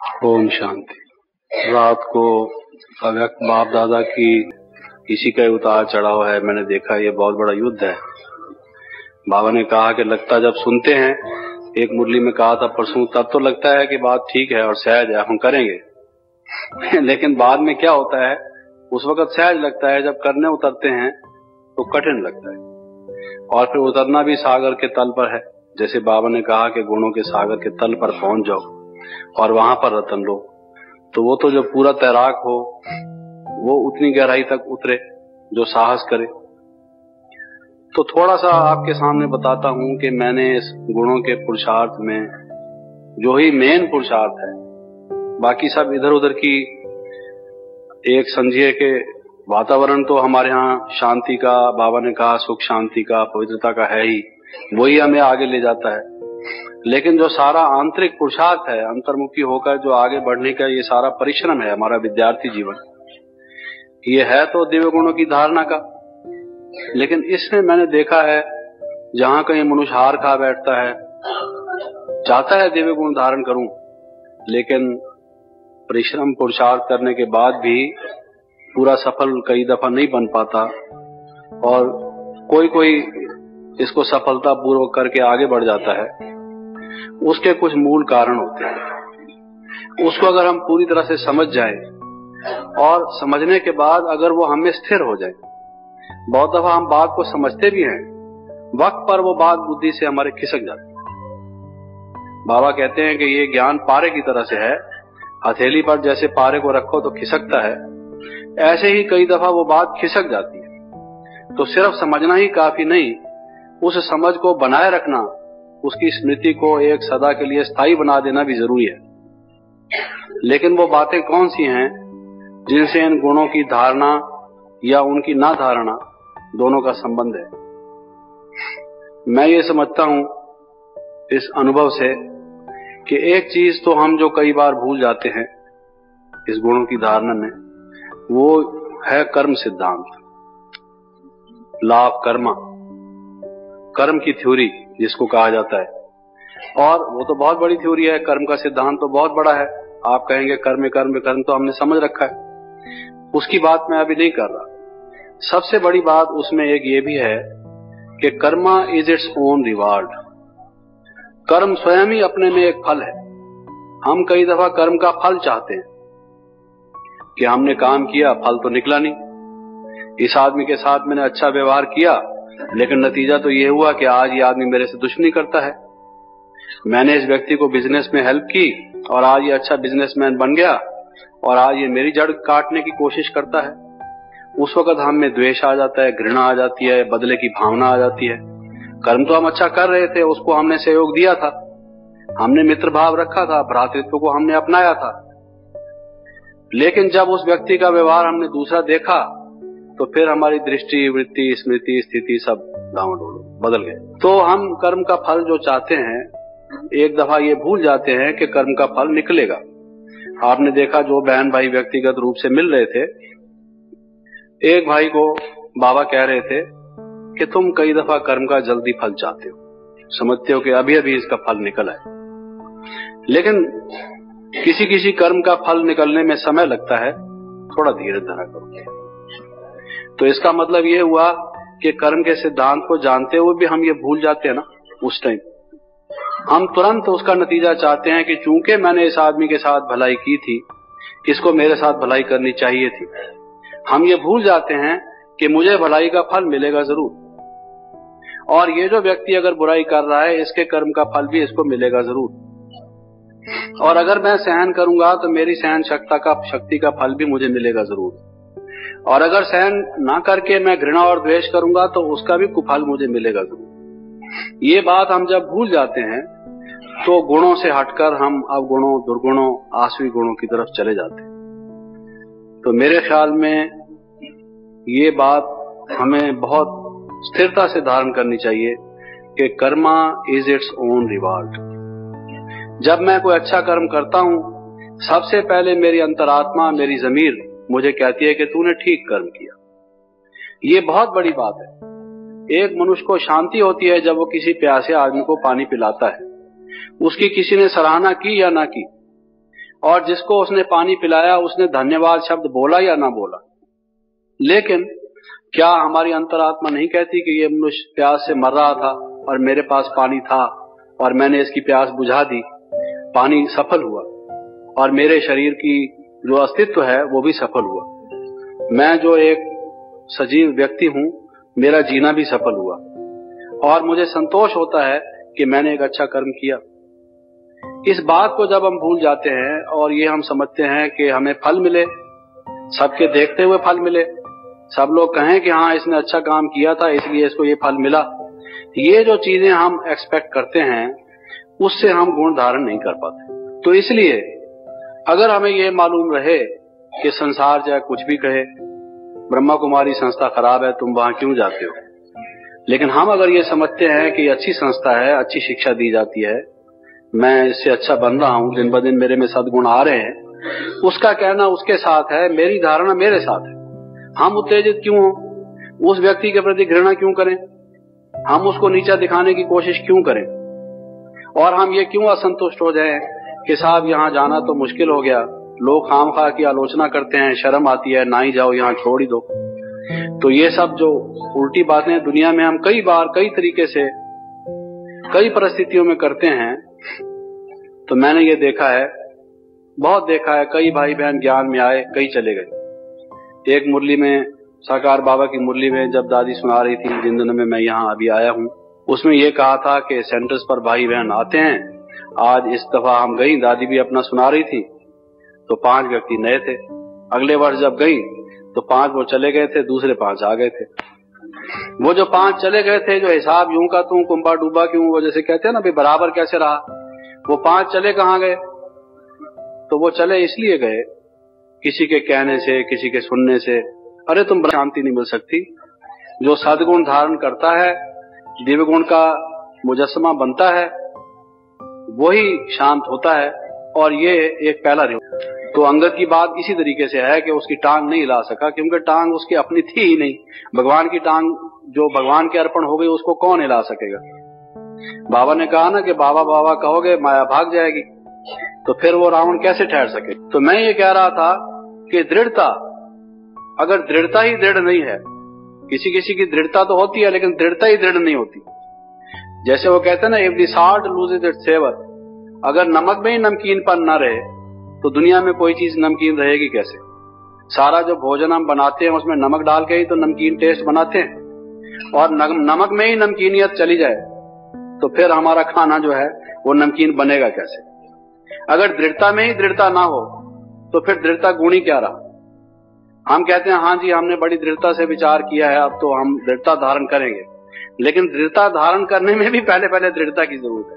ओम शांति। रात को अव्यक्त बाप दादा की किसी का उतार चढ़ाव है, मैंने देखा ये बहुत बड़ा युद्ध है। बाबा ने कहा कि लगता जब सुनते हैं, एक मुरली में कहा था परसों, तब तो लगता है कि बात ठीक है और सहज है, हम करेंगे लेकिन बाद में क्या होता है, उस वक्त सहज लगता है, जब करने उतरते हैं तो कठिन लगता है। और फिर उतरना भी सागर के तल पर है। जैसे बाबा ने कहा कि गुणों के सागर के तल पर पहुंच जाओ और वहां पर रतन लो, तो वो तो जो पूरा तैराक हो वो उतनी गहराई तक उतरे जो साहस करे। तो थोड़ा सा आपके सामने बताता हूं कि मैंने इस गुणों के पुरुषार्थ में जो ही मेन पुरुषार्थ है, बाकी सब इधर उधर की, एक समझिए कि वातावरण तो हमारे यहाँ शांति का, बाबा ने कहा सुख शांति का, पवित्रता का है ही, वही हमें आगे ले जाता है। लेकिन जो सारा आंतरिक पुरुषार्थ है, अंतर्मुखी होकर जो आगे बढ़ने का ये सारा परिश्रम है, हमारा विद्यार्थी जीवन, ये है तो दिव्य गुणों की धारणा का। लेकिन इसमें मैंने देखा है, जहां कहीं मनुष्य हार खा बैठता है, चाहता है दिव्य गुण धारण करूं, लेकिन परिश्रम पुरुषार्थ करने के बाद भी पूरा सफल कई दफा नहीं बन पाता, और कोई इसको सफलता पूर्वक करके आगे बढ़ जाता है। उसके कुछ मूल कारण होते हैं। उसको अगर हम पूरी तरह से समझ जाएं और समझने के बाद अगर वो हमें स्थिर हो जाए, बहुत दफा हम बात को समझते भी हैं, वक्त पर वो बात बुद्धि से हमारे खिसक जाती है। बाबा कहते हैं कि ये ज्ञान पारे की तरह से है, हथेली पर जैसे पारे को रखो तो खिसकता है, ऐसे ही कई दफा वो बात खिसक जाती है। तो सिर्फ समझना ही काफी नहीं, उस समझ को बनाए रखना, उसकी स्मृति को एक सदा के लिए स्थायी बना देना भी जरूरी है। लेकिन वो बातें कौन सी हैं जिनसे इन गुणों की धारणा या उनकी ना धारणा दोनों का संबंध है? मैं ये समझता हूं इस अनुभव से कि एक चीज तो हम जो कई बार भूल जाते हैं इस गुणों की धारणा में, वो है कर्म सिद्धांत, लॉ ऑफ कर्मा, कर्म की थ्योरी जिसको कहा जाता है। और वो तो बहुत बड़ी थ्योरी है, कर्म का सिद्धांत तो बहुत बड़ा है। आप कहेंगे कर्म कर्म कर्म तो हमने समझ रखा है, उसकी बात मैं अभी नहीं कर रहा। सबसे बड़ी बात उसमें एक ये भी है कि Karma is its own reward. कर्म स्वयं ही अपने में एक फल है। हम कई दफा कर्म का फल चाहते हैं कि हमने काम किया, फल तो निकला नहीं। इस आदमी के साथ मैंने अच्छा व्यवहार किया, लेकिन नतीजा तो ये हुआ कि आज ये आदमी मेरे से दुश्मनी करता है। मैंने इस व्यक्ति को बिजनेस में हेल्प की और आज ये अच्छा बिजनेसमैन बन गया, और आज ये मेरी जड़ काटने की कोशिश करता है। उस वक्त हम में द्वेष आ जाता है, घृणा आ जाती है, बदले की भावना आ जाती है। कर्म तो हम अच्छा कर रहे थे, उसको हमने सहयोग दिया था, हमने मित्र भाव रखा था, भ्रातृत्व को हमने अपनाया था, लेकिन जब उस व्यक्ति का व्यवहार हमने दूसरा देखा तो फिर हमारी दृष्टि, वृत्ति, स्मृति, स्थिति सब डामाडोल बदल गए। तो हम कर्म का फल जो चाहते हैं, एक दफा ये भूल जाते हैं कि कर्म का फल निकलेगा। आपने देखा, जो बहन भाई व्यक्तिगत रूप से मिल रहे थे, एक भाई को बाबा कह रहे थे कि तुम कई दफा कर्म का जल्दी फल चाहते हो, समझते हो कि अभी अभी इसका फल निकला है, लेकिन किसी किसी कर्म का फल निकलने में समय लगता है, थोड़ा धीरे धरा करो। तो इसका मतलब ये हुआ कि कर्म के सिद्धांत को जानते हुए भी हम ये भूल जाते हैं ना, उस टाइम हम तुरंत उसका नतीजा चाहते हैं कि चूंकि मैंने इस आदमी के साथ भलाई की थी, इसको मेरे साथ भलाई करनी चाहिए थी। हम ये भूल जाते हैं कि मुझे भलाई का फल मिलेगा जरूर, और ये जो व्यक्ति अगर बुराई कर रहा है, इसके कर्म का फल भी इसको मिलेगा जरूर। और अगर मैं सहन करूंगा तो मेरी सहन शक्ति का फल भी मुझे मिलेगा जरूर, और अगर सहन ना करके मैं घृणा और द्वेष करूंगा तो उसका भी कुफल मुझे मिलेगा जरूर। ये बात हम जब भूल जाते हैं तो गुणों से हटकर हम अवगुणों, दुर्गुणों, आसवी गुणों की तरफ चले जाते हैं। तो मेरे ख्याल में ये बात हमें बहुत स्थिरता से धारण करनी चाहिए कि Karma is its own reward. जब मैं कोई अच्छा कर्म करता हूं, सबसे पहले मेरी अंतरात्मा, मेरी जमीर मुझे कहती है कि तूने ठीक कर्म किया। ये बहुत बड़ी बात है। एक मनुष्य को शांति होती है जब वो किसी प्यासे आदमी को पानी पिलाता है, उसकी किसी ने सराहना की या ना की, और जिसको उसने पानी पिलाया उसने धन्यवाद शब्द बोला या ना बोला। लेकिन क्या हमारी अंतरात्मा नहीं कहती कि ये मनुष्य प्यास से मर रहा था और मेरे पास पानी था और मैंने इसकी प्यास बुझा दी, पानी सफल हुआ और मेरे शरीर की जो अस्तित्व है वो भी सफल हुआ। मैं जो एक सजीव व्यक्ति हूं, मेरा जीना भी सफल हुआ और मुझे संतोष होता है कि मैंने एक अच्छा कर्म किया। इस बात को जब हम भूल जाते हैं और ये हम समझते हैं कि हमें फल मिले, सबके देखते हुए फल मिले, सब लोग कहें कि हाँ इसने अच्छा काम किया था इसलिए इसको ये फल मिला, ये जो चीजें हम एक्सपेक्ट करते हैं उससे हम गुण धारण नहीं कर पाते। तो इसलिए अगर हमें ये मालूम रहे कि संसार चाहे कुछ भी कहे, ब्रह्मा कुमारी संस्था खराब है, तुम वहां क्यों जाते हो, लेकिन हम अगर ये समझते हैं कि अच्छी संस्था है, अच्छी शिक्षा दी जाती है, मैं इससे अच्छा बन रहा हूं, दिन ब दिन मेरे में सद्गुण आ रहे हैं, उसका कहना उसके साथ है, मेरी धारणा मेरे साथ है। हम उत्तेजित क्यों हो, उस व्यक्ति के प्रति घृणा क्यों करें, हम उसको नीचा दिखाने की कोशिश क्यों करें, और हम ये क्यों असंतुष्ट हो जाएं कि साहब यहां जाना तो मुश्किल हो गया, लोग खामखा की आलोचना करते हैं, शर्म आती है, ना ही जाओ, यहां छोड़ ही दो। तो ये सब जो उल्टी बातें दुनिया में हम कई बार कई तरीके से कई परिस्थितियों में करते हैं, तो मैंने ये देखा है, बहुत देखा है, कई भाई बहन ज्ञान में आए, कई चले गए। एक मुरली में, साकार बाबा की मुरली में जब दादी सुना रही थी, जिन दिनों में मैं यहाँ अभी आया हूँ, उसमें ये कहा था कि सेंटर्स पर भाई बहन आते हैं। आज इस दफा हम गई, दादी भी अपना सुना रही थी, तो 5 व्यक्ति नए थे। अगले वर्ष जब गई तो 5 वो चले गए थे, दूसरे 5 आ गए थे। वो जो 5 चले गए थे, जो हिसाब यूं का तू कुंभा डूबा क्यों, वो जैसे कहते हैं ना, भाई बराबर कैसे रहा, वो 5 चले कहां गए, तो वो चले इसलिए गए किसी के कहने से, किसी के सुनने से। अरे तुम शांति नहीं मिल सकती। जो सद्गुण धारण करता है, दिव्य गुण का मुजस्समा बनता है, वही शांत होता है। और ये एक पहला रिवाज। तो अंगद की बात इसी तरीके से है कि उसकी टांग नहीं हिला सका, क्योंकि टांग उसकी अपनी थी ही नहीं। भगवान की टांग जो भगवान के अर्पण हो गई, उसको कौन हिला सकेगा। बाबा ने कहा ना कि बाबा बाबा कहोगे माया भाग जाएगी, तो फिर वो रावण कैसे ठहर सके। तो मैं ये कह रहा था कि दृढ़ता, अगर दृढ़ता ही दृढ़ नहीं है, किसी किसी की दृढ़ता तो होती है लेकिन दृढ़ता ही दृढ़ नहीं होती। जैसे वो कहते हैं ना, if the salt loses its savour, अगर नमक में ही नमकीनपन न रहे तो दुनिया में कोई चीज नमकीन रहेगी कैसे। सारा जो भोजन हम बनाते हैं उसमें नमक डाल के ही तो नमकीन टेस्ट बनाते हैं, और नमक में ही नमकीनियत चली जाए तो फिर हमारा खाना जो है वो नमकीन बनेगा कैसे। अगर दृढ़ता में ही दृढ़ता ना हो तो फिर दृढ़ता गुणी क्या रहा। हम कहते हैं हाँ जी हमने बड़ी दृढ़ता से विचार किया है, अब तो हम दृढ़ता धारण करेंगे, लेकिन दृढ़ता धारण करने में भी पहले दृढ़ता की जरूरत है।